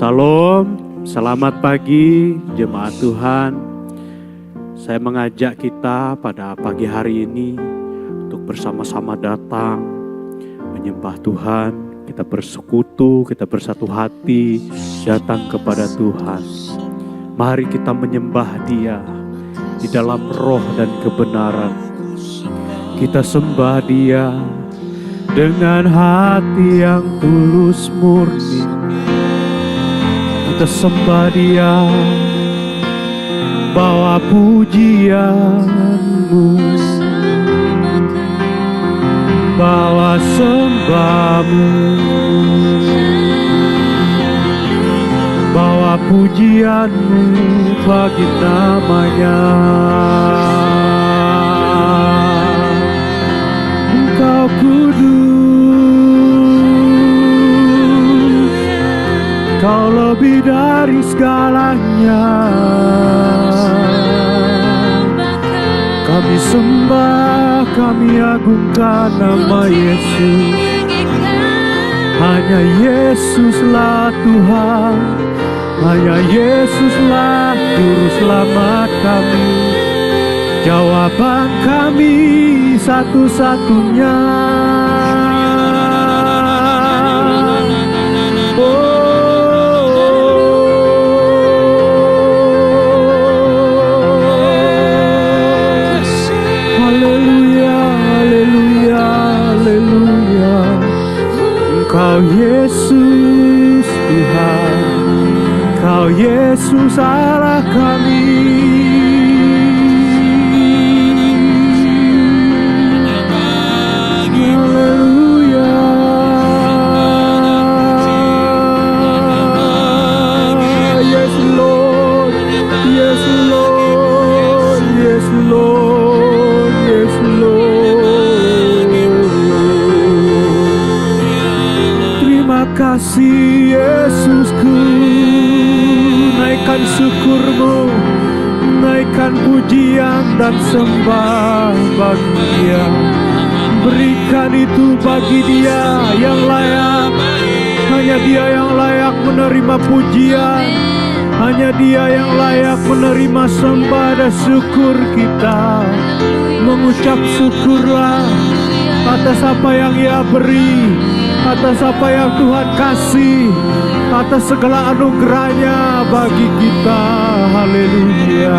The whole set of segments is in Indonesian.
Salam, selamat pagi jemaat Tuhan. Saya mengajak kita pada pagi hari ini untuk bersama-sama datang menyembah Tuhan. Kita bersekutu, kita bersatu hati datang kepada Tuhan. Mari kita menyembah Dia di dalam roh dan kebenaran. Kita sembah Dia dengan hati yang tulus murni. Kita sembah Dia, bawa pujianmu, bawa sembahmu, bawa pujianmu bagi namanya. Engkau kudus, Kau lebih dari segalanya. Kami sembah, kami agungkan nama Yesus. Hanya Yesuslah Tuhan, hanya Yesuslah Juru Selamat kami. Jawaban kami satu-satunya. Kau Yesus Tuhan, Kau Yesus Allah kami. Haleluya. Yes Lord, yes Lord, yes Lord, yes Lord. Terima kasih Yesusku, naikkan syukurmu, naikkan pujian dan sembah bagi Dia. Berikan itu bagi Dia yang layak. Hanya Dia yang layak menerima pujian, hanya Dia yang layak menerima sembah dan syukur kita. Mengucap syukurlah atas apa yang Ia beri, atas apa yang Tuhan kasih, atas segala anugerahnya bagi kita. Haleluya,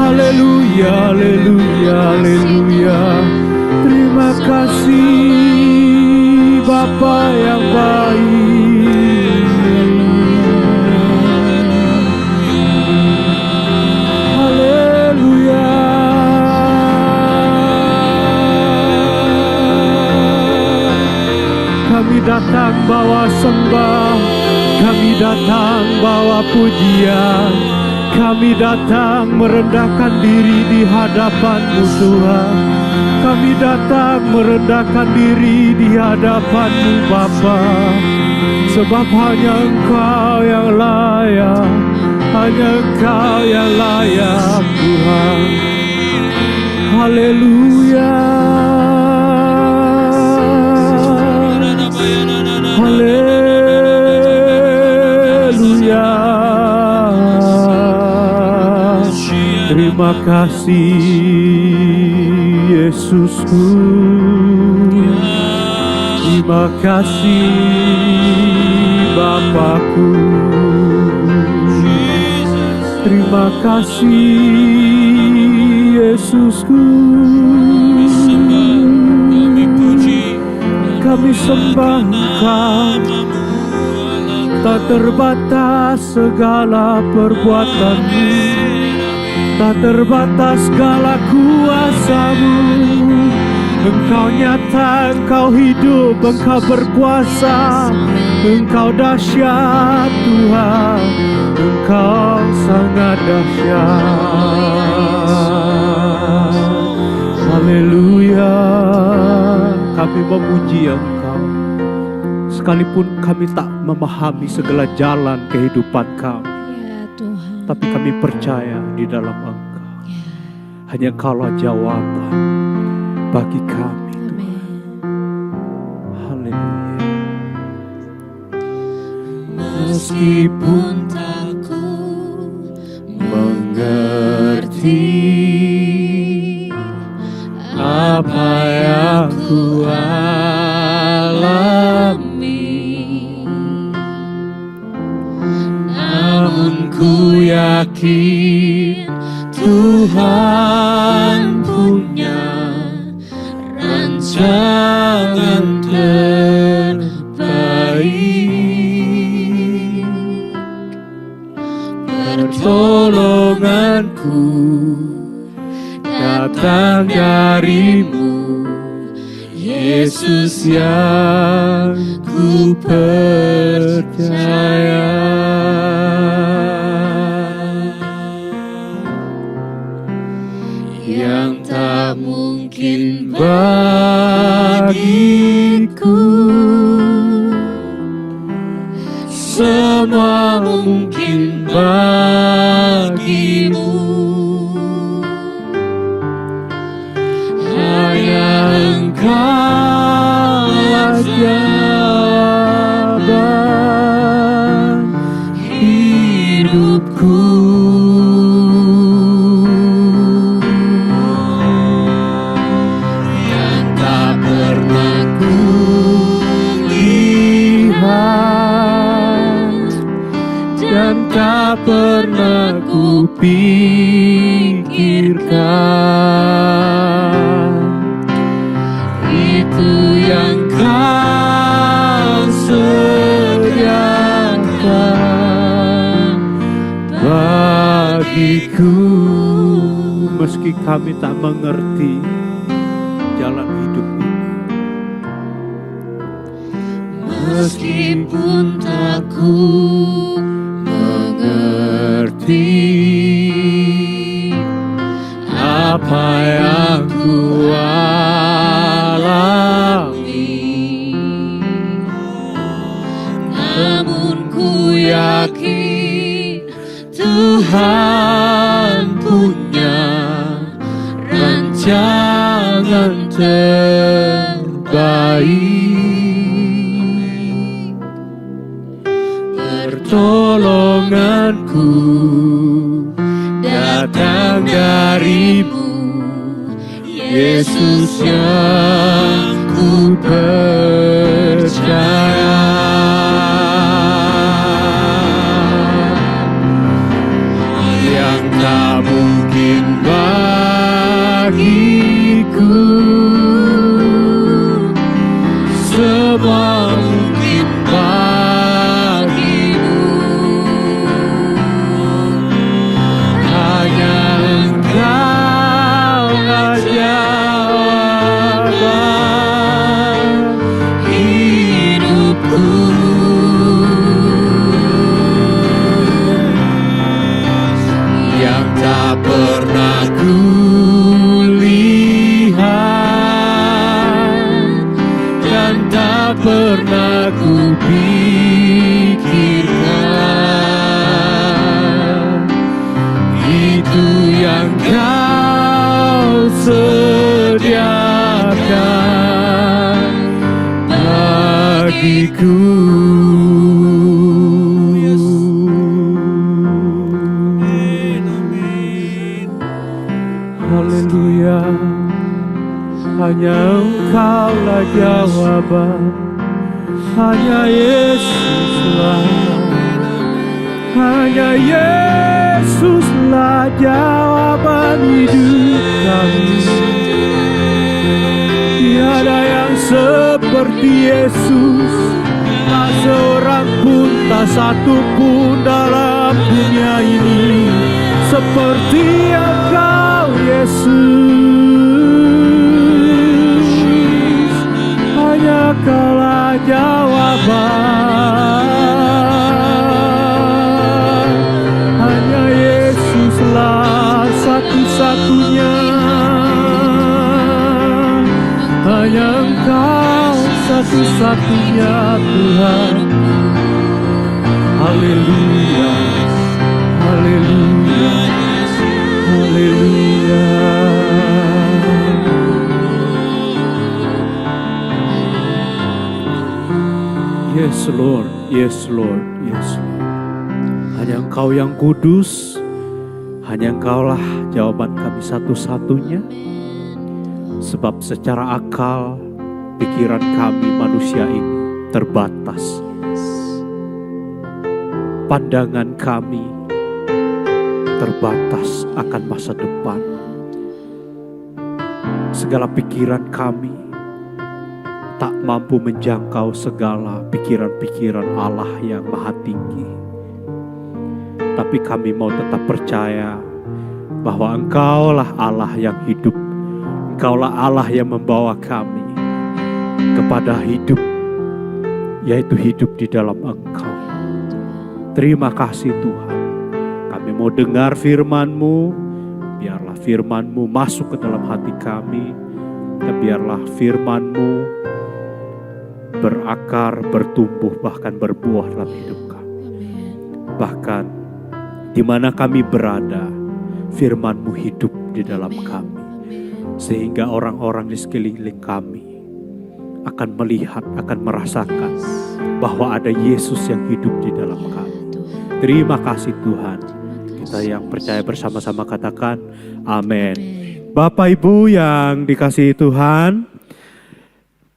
haleluya, haleluya, haleluya. Terima kasih Bapa yang baik. Haleluya. Kami datang bawa sembah, kami datang bawa pujian, kami datang merendahkan diri di hadapan-Mu Tuhan. Kami datang merendahkan diri di hadapan-Mu Bapa. Sebab hanya Engkau yang layak, hanya Engkau yang layak Tuhan. Haleluya. Haleluya. Terima kasih Yesusku. Terima kasih Bapakku. Terima kasih Yesusku. Kami sembah Engkau, tak terbatas segala perbuatan-Mu, tak terbatas segala kuasa-Mu. Engkau nyata, Engkau hidup, Engkau berkuasa, Engkau dahsyat Tuhan, Engkau sangat dahsyat. Haleluya. Kami memuji Engkau, sekalipun kami tak memahami segala jalan kehidupan kami, Ya Tuhan. tapi kami percaya di dalam Engkau. Hanya Engkaulah jawaban bagi kami Tuhan. Amin. Haleluya. meskipun tak ku mengerti apa yang ku alami, namun ku yakin Tuhan punya rancangan terbaik. Pertolonganku datang darimu, Yesus yang ku percaya. Yang tak mungkin bagiku, semua mungkin bagimu. Hanya Engkau jawaban hidupku. Yang tak pernah ku lihat dan tak pernah ku pikirkan, itu yang Kau sediakan bagiku. Meski kami tak mengerti jalan hidup ini, meskipun tak ku mengerti apa yang ku alami, namun ku yakin Tuhan punya rancangan terbaik. Pertolonganku datang darimu, Yesus yang ku percaya. Yang tak mungkin bagiku, semua mungkin bagimu. Hanya Engkau jawaban hidupku. Yang tak pernah ku lihat dan tak pernah ku pikirkan, itu yang Kau sediakan bagiku. Haleluya. Hanya Engkaulah jawaban, hanya Yesuslah, hanya Yesuslah jawaban hidup kami. Tiada yang seperti Yesus, tak seorang pun, tak satu pun dalam dunia ini seperti Engkau Yesus. Hanya Kaulah jawaban, hanya Yesuslah satu-satunya, hanya Engkau satu-satunya Tuhan. Haleluya, haleluya, haleluya. Yes, Lord. Yes Lord, yes Lord. Hanya Engkau yang kudus, hanya Engkaulah jawaban kami satu-satunya. Sebab secara akal, pikiran kami manusia ini terbatas. Pandangan kami terbatas akan masa depan. Segala pikiran kami tak mampu menjangkau segala pikiran-pikiran Allah yang maha tinggi. Tapi kami mau tetap percaya bahwa Engkaulah Allah yang hidup. Engkaulah Allah yang membawa kami kepada hidup, yaitu hidup di dalam Engkau. Terima kasih Tuhan. Kami mau dengar firman-Mu, biarlah firman-Mu masuk ke dalam hati kami, dan biarlah firman-Mu berakar, bertumbuh, bahkan berbuah dalam hidup kami. Bahkan di mana kami berada, firman-Mu hidup di dalam kami. Sehingga orang-orang di sekeliling kami akan melihat, akan merasakan bahwa ada Yesus yang hidup di dalam kami. Terima kasih Tuhan. Kita yang percaya bersama-sama katakan amin. Bapak Ibu yang dikasihi Tuhan,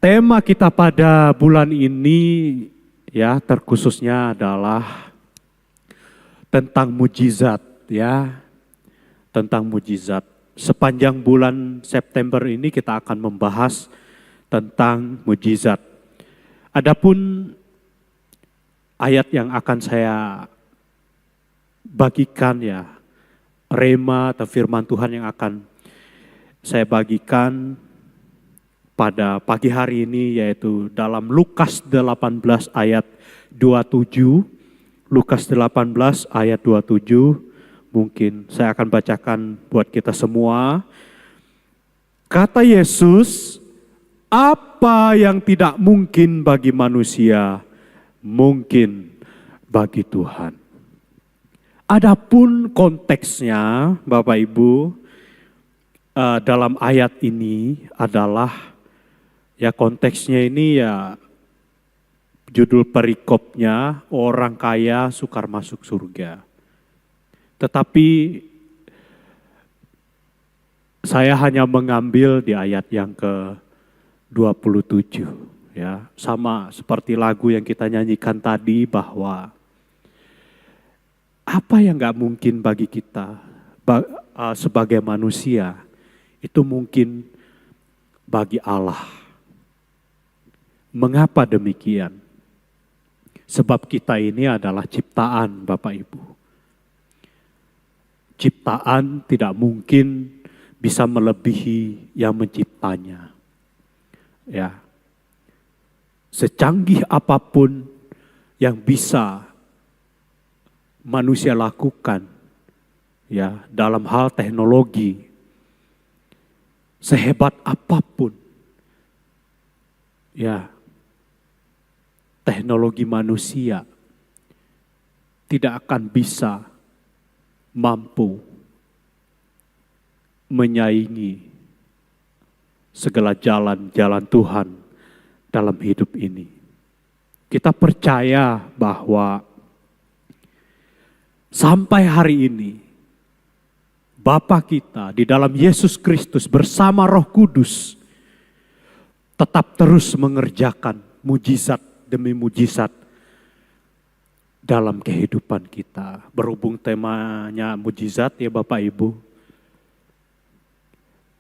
tema kita pada bulan ini ya terkhususnya adalah tentang mujizat ya. Tentang mujizat. Sepanjang bulan September ini kita akan membahas tentang mujizat. Adapun ayat yang akan saya bagikan ya, rema atau firman Tuhan yang akan saya bagikan pada pagi hari ini yaitu dalam Lukas 18 ayat 27. Lukas 18 ayat 27. Mungkin saya akan bacakan buat kita semua. Kata Yesus, apa yang tidak mungkin bagi manusia, mungkin bagi Tuhan. Adapun konteksnya, Bapak Ibu, dalam ayat ini adalah, ya konteksnya ini ya judul perikopnya, orang kaya sukar masuk surga. Tetapi saya hanya mengambil di ayat yang ke-27 ya, sama seperti lagu yang kita nyanyikan tadi bahwa apa yang gak mungkin bagi kita sebagai manusia itu mungkin bagi Allah. Mengapa demikian? Sebab kita ini adalah ciptaan Bapak Ibu. Ciptaan tidak mungkin bisa melebihi yang menciptanya. Ya. Secanggih apapun yang bisa manusia lakukan ya dalam hal teknologi, sehebat apapun ya teknologi manusia tidak akan bisa mampu menyaingi segala jalan-jalan Tuhan dalam hidup ini. Kita percaya bahwa sampai hari ini Bapa kita di dalam Yesus Kristus bersama Roh Kudus tetap terus mengerjakan mujizat demi mujizat dalam kehidupan kita. Berhubung temanya mujizat ya Bapak Ibu,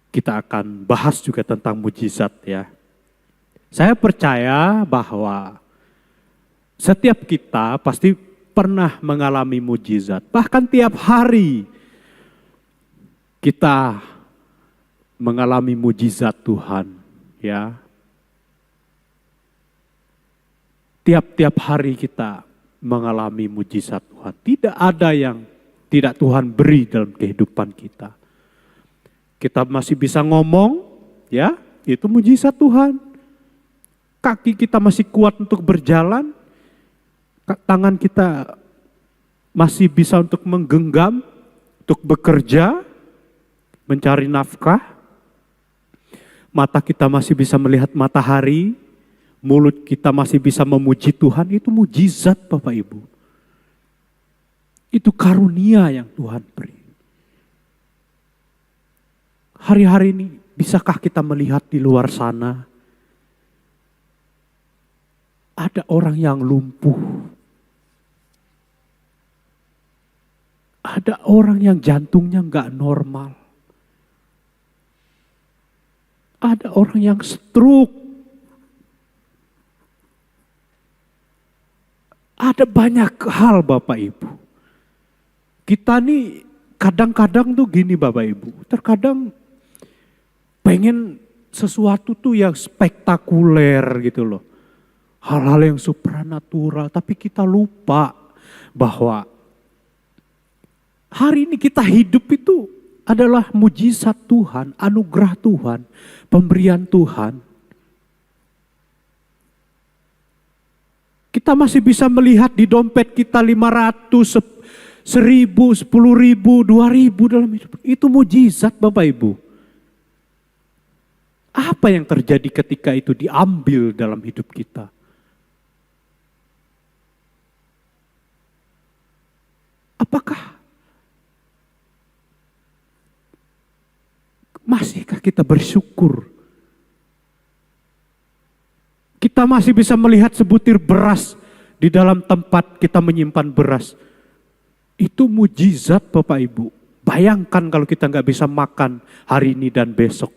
kita akan bahas juga tentang mujizat ya. Saya percaya bahwa setiap kita pasti pernah mengalami mujizat. Bahkan tiap hari kita mengalami mujizat Tuhan ya. Tiap-tiap hari kita mengalami mujizat Tuhan. Tidak ada yang tidak Tuhan beri dalam kehidupan kita. Kita masih bisa ngomong, ya, itu mujizat Tuhan. Kaki kita masih kuat untuk berjalan, tangan kita masih bisa untuk menggenggam, untuk bekerja, mencari nafkah. Mata kita masih bisa melihat matahari, mulut kita masih bisa memuji Tuhan, itu mujizat Bapak Ibu. Itu karunia yang Tuhan beri. Hari-hari ini, bisakah kita melihat di luar sana, ada orang yang lumpuh, ada orang yang jantungnya nggak normal, ada orang yang stroke, ada banyak hal Bapak Ibu. Kita nih kadang-kadang tuh gini Bapak Ibu, terkadang pengen sesuatu tuh yang spektakuler gitu loh. Hal-hal yang supranatural, tapi kita lupa bahwa hari ini kita hidup itu adalah mujizat Tuhan, anugerah Tuhan, pemberian Tuhan. Kita masih bisa melihat di dompet kita 500, 1000, 10.000, 2.000 dalam hidup. Itu mujizat Bapak Ibu. Apa yang terjadi ketika itu diambil dalam hidup kita? Apakah masihkah kita bersyukur? Kita masih bisa melihat sebutir beras di dalam tempat kita menyimpan beras. Itu mujizat Bapak Ibu. Bayangkan kalau kita nggak bisa makan hari ini dan besok.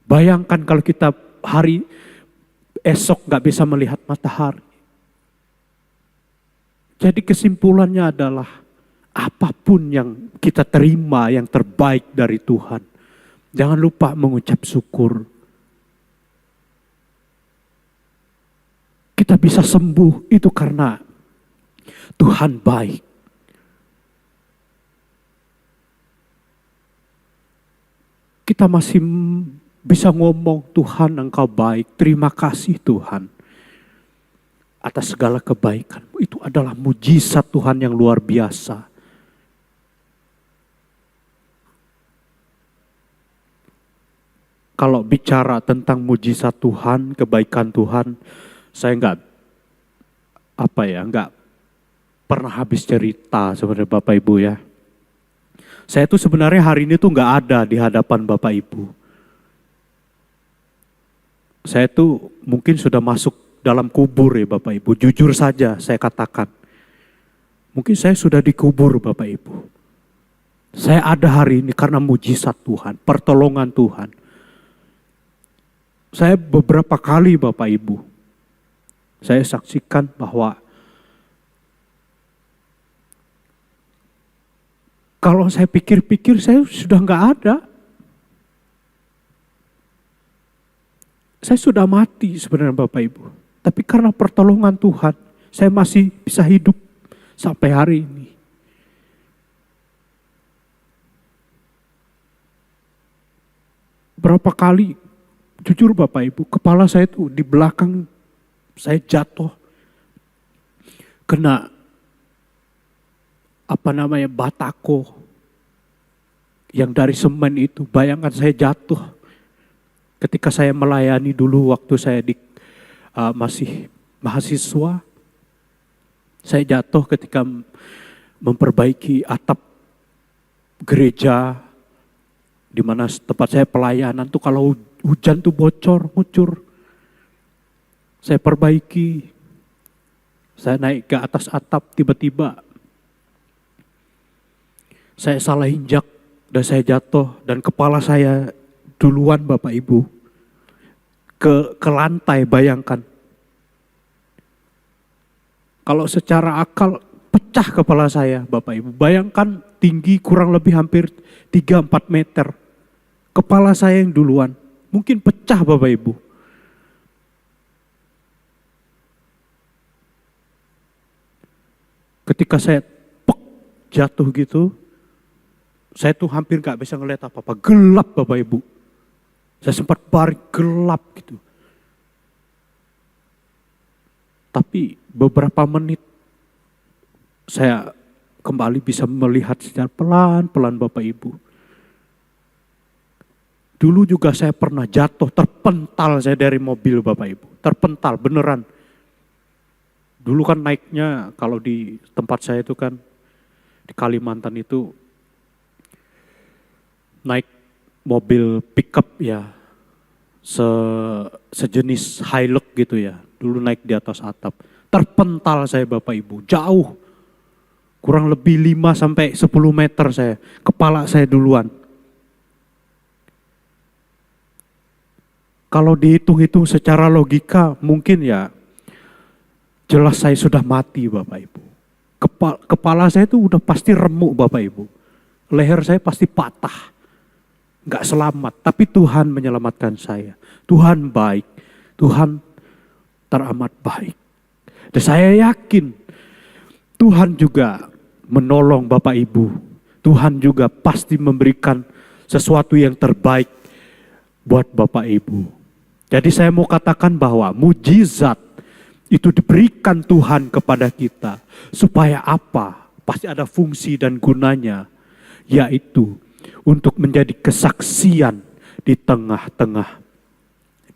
Bayangkan kalau kita hari esok nggak bisa melihat matahari. Jadi kesimpulannya adalah apapun yang kita terima yang terbaik dari Tuhan, jangan lupa mengucap syukur. Kita bisa sembuh itu karena Tuhan baik. Kita masih bisa ngomong, Tuhan Engkau baik, terima kasih Tuhan atas segala kebaikan. Itu adalah mujizat Tuhan yang luar biasa. Kalau bicara tentang mujizat Tuhan, kebaikan Tuhan, saya nggak pernah habis cerita sebenarnya Bapak Ibu ya. Saya tuh sebenarnya hari ini tuh nggak ada di hadapan Bapak Ibu. Saya tuh mungkin sudah masuk dalam kubur ya Bapak Ibu. Jujur saja saya katakan. Mungkin saya sudah dikubur Bapak Ibu. Saya ada hari ini karena mujizat Tuhan, pertolongan Tuhan. Saya beberapa kali Bapak Ibu, saya saksikan bahwa kalau saya pikir-pikir saya sudah nggak ada. Saya sudah mati sebenarnya Bapak Ibu. Tapi karena pertolongan Tuhan, saya masih bisa hidup sampai hari ini. Berapa kali, jujur Bapak Ibu, kepala saya tuh di belakang saya jatuh. Kena batako yang dari semen itu. Bayangkan saya jatuh ketika saya melayani dulu waktu saya masih mahasiswa. Saya jatuh ketika memperbaiki atap gereja di mana tempat saya pelayanan tuh kalau hujan tuh bocor, ngucur. Saya perbaiki. Saya naik ke atas atap, tiba-tiba saya salah injak dan saya jatuh dan kepala saya duluan Bapak Ibu ke lantai. Bayangkan kalau secara akal pecah kepala saya Bapak Ibu. Bayangkan tinggi kurang lebih hampir 3-4 meter. Kepala saya yang duluan. Mungkin pecah Bapak Ibu. Ketika saya jatuh gitu, saya tuh hampir gak bisa ngeliat apa-apa. Gelap Bapak Ibu. Saya sempat baring gelap gitu. Tapi beberapa menit saya kembali bisa melihat secara pelan-pelan Bapak Ibu. Dulu juga saya pernah jatuh, terpental saya dari mobil Bapak Ibu. Terpental, beneran. Dulu kan naiknya, kalau di tempat saya itu kan, di Kalimantan itu, naik mobil pickup ya, sejenis Hilux gitu ya. Dulu naik di atas atap. Terpental saya Bapak Ibu, jauh. Kurang lebih 5-10 meter saya, kepala saya duluan. Kalau dihitung-hitung secara logika mungkin ya jelas saya sudah mati Bapak Ibu. Kepala saya itu udah pasti remuk Bapak Ibu. Leher saya pasti patah. Gak selamat, tapi Tuhan menyelamatkan saya. Tuhan baik, Tuhan teramat baik. Dan saya yakin Tuhan juga menolong Bapak Ibu. Tuhan juga pasti memberikan sesuatu yang terbaik buat Bapak Ibu. Jadi saya mau katakan bahwa mujizat itu diberikan Tuhan kepada kita. Supaya apa? Pasti ada fungsi dan gunanya. Yaitu untuk menjadi kesaksian di tengah-tengah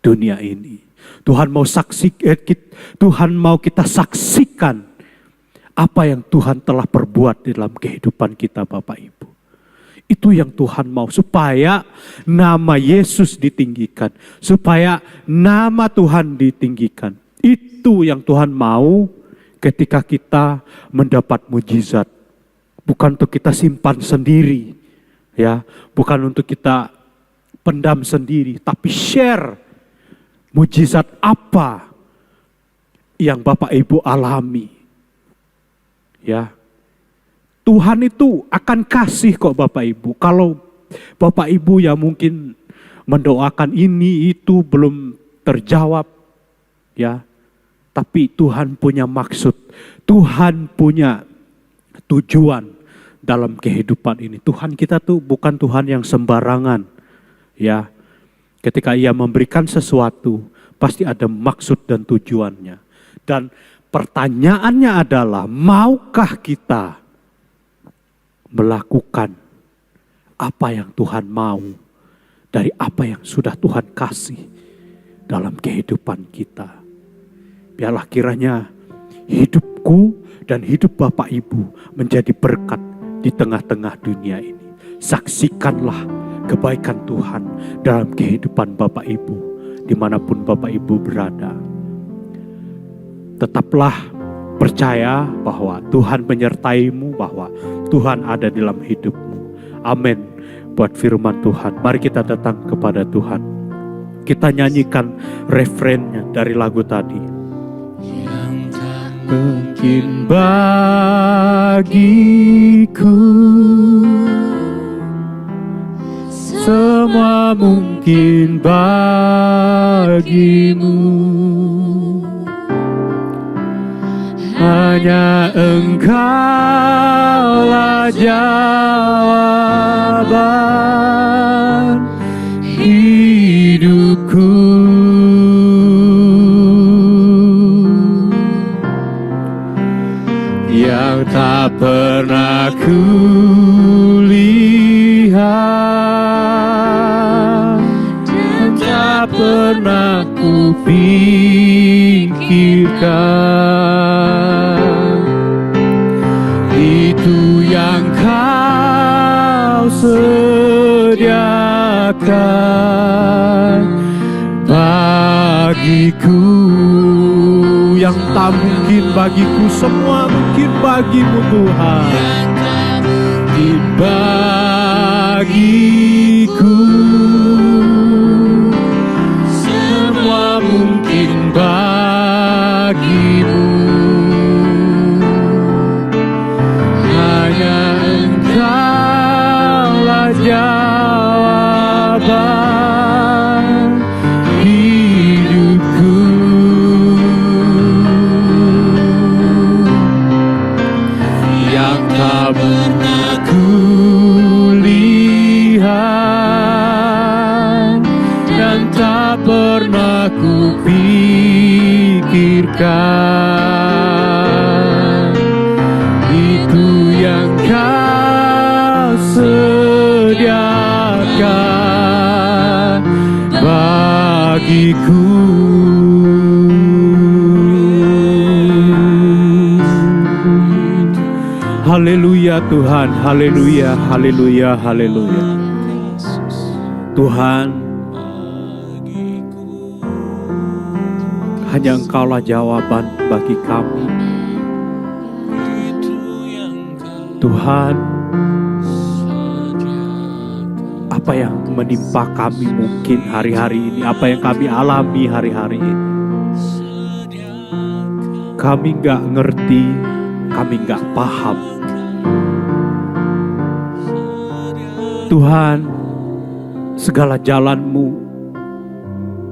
dunia ini. Tuhan mau kita saksikan apa yang Tuhan telah perbuat di dalam kehidupan kita Bapak Ibu. Itu yang Tuhan mau, supaya nama Yesus ditinggikan, supaya nama Tuhan ditinggikan. Itu yang Tuhan mau ketika kita mendapat mujizat. Bukan untuk kita simpan sendiri, ya, bukan untuk kita pendam sendiri, tapi share mujizat apa yang Bapak Ibu alami. Ya, Tuhan itu akan kasih kok Bapak Ibu. Kalau Bapak Ibu ya mungkin mendoakan ini itu belum terjawab, ya, tapi Tuhan punya maksud, Tuhan punya tujuan dalam kehidupan ini. Tuhan kita tuh bukan Tuhan yang sembarangan, ya. Ketika Ia memberikan sesuatu, pasti ada maksud dan tujuannya. Dan pertanyaannya adalah, maukah kita melakukan apa yang Tuhan mau dari apa yang sudah Tuhan kasih dalam kehidupan kita? Biarlah kiranya hidupku dan hidup Bapak Ibu menjadi berkat di tengah-tengah dunia ini. Saksikanlah kebaikan Tuhan dalam kehidupan Bapak Ibu, dimanapun Bapak Ibu berada. Tetaplah percaya bahwa Tuhan menyertaimu, bahwa Tuhan ada dalam hidupmu. Amin. Buat firman Tuhan, mari kita datang kepada Tuhan. Kita nyanyikan refrennya dari lagu tadi. Yang tak mungkin bagiku, semua mungkin bagimu. Hanya Engkaulah jawaban hidupku. Yang tak pernah kulihat dan tak pernah kupikirkan, itu yang Kau sediakan bagiku. Yang tak mungkin bagiku, semua mungkin bagimu Tuhan. Mungkin bagiku, semua mungkin bagimu. Hanya Engkaulah jawaban hidupku. Yang tak pernah kulihat dan tak pernah kupikirkan, itu yang Kau sediakan bagiku. Haleluya Tuhan, haleluya, haleluya, haleluya. Tuhan, hanya Engkaulah jawaban bagi kami. Tuhan, apa yang menimpa kami mungkin hari-hari ini, apa yang kami alami hari-hari ini, kami gak ngerti, kami gak paham. Tuhan, segala jalan-Mu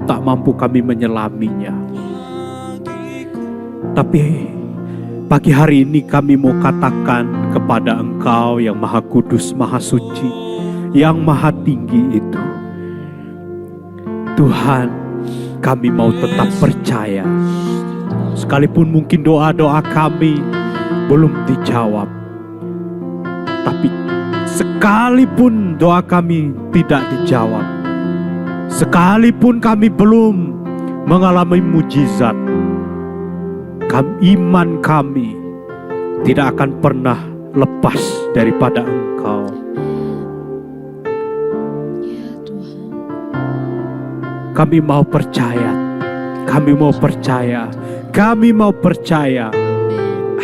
tak mampu kami menyelaminya. Tapi pagi hari ini kami mau katakan kepada Engkau yang Maha Kudus, Maha Suci, yang Maha Tinggi itu, Tuhan, kami mau tetap percaya. Sekalipun mungkin doa-doa kami belum dijawab, tapi sekalipun doa kami tidak dijawab, sekalipun kami belum mengalami mujizat, iman kami tidak akan pernah lepas daripada Engkau. Kami mau percaya, kami mau percaya, kami mau percaya.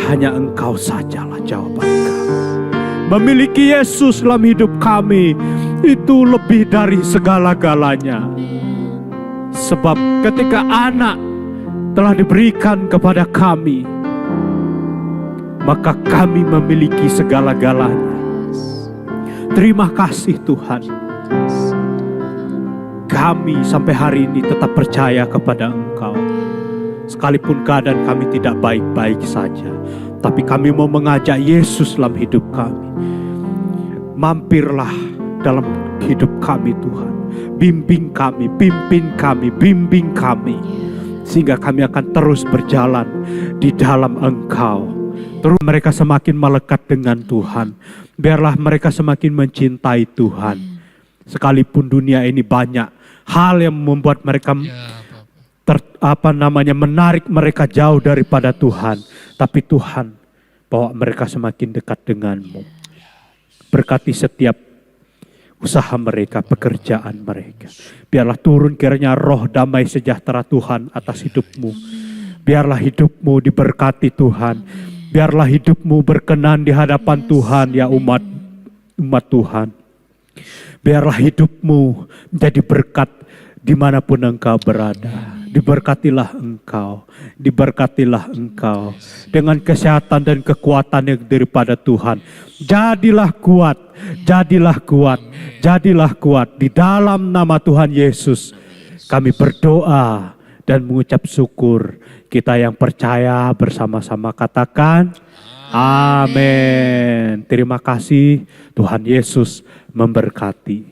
Hanya Engkau sajalah jawaban kami. Memiliki Yesus dalam hidup kami itu lebih dari segala-galanya. Sebab ketika anak telah diberikan kepada kami, maka kami memiliki segala-galanya. Terima kasih Tuhan. Kami sampai hari ini tetap percaya kepada Engkau. Sekalipun keadaan kami tidak baik-baik saja, tapi kami mau mengajak Yesus dalam hidup kami. Mampirlah dalam hidup kami Tuhan. Bimbing kami, pimpin kami, bimbing kami. Sehingga kami akan terus berjalan di dalam Engkau. Terus mereka semakin melekat dengan Tuhan. Biarlah mereka semakin mencintai Tuhan. Sekalipun dunia ini banyak hal yang membuat mereka menarik mereka jauh daripada Tuhan. Tapi Tuhan, bawa mereka semakin dekat dengan-Mu. Berkati setiap usaha mereka, pekerjaan mereka. Biarlah turun kiranya roh damai sejahtera Tuhan atas hidup-Mu. Biarlah hidup-Mu diberkati Tuhan. Biarlah hidup-Mu berkenan di hadapan Tuhan, ya umat Tuhan. Biarlah hidup-Mu menjadi berkat dimanapun Engkau berada. Diberkatilah Engkau, diberkatilah Engkau dengan kesehatan dan kekuatan yang daripada Tuhan. Jadilah kuat, jadilah kuat, jadilah kuat. Di dalam nama Tuhan Yesus kami berdoa dan mengucap syukur. Kita yang percaya bersama-sama katakan amin. Terima kasih, Tuhan Yesus memberkati.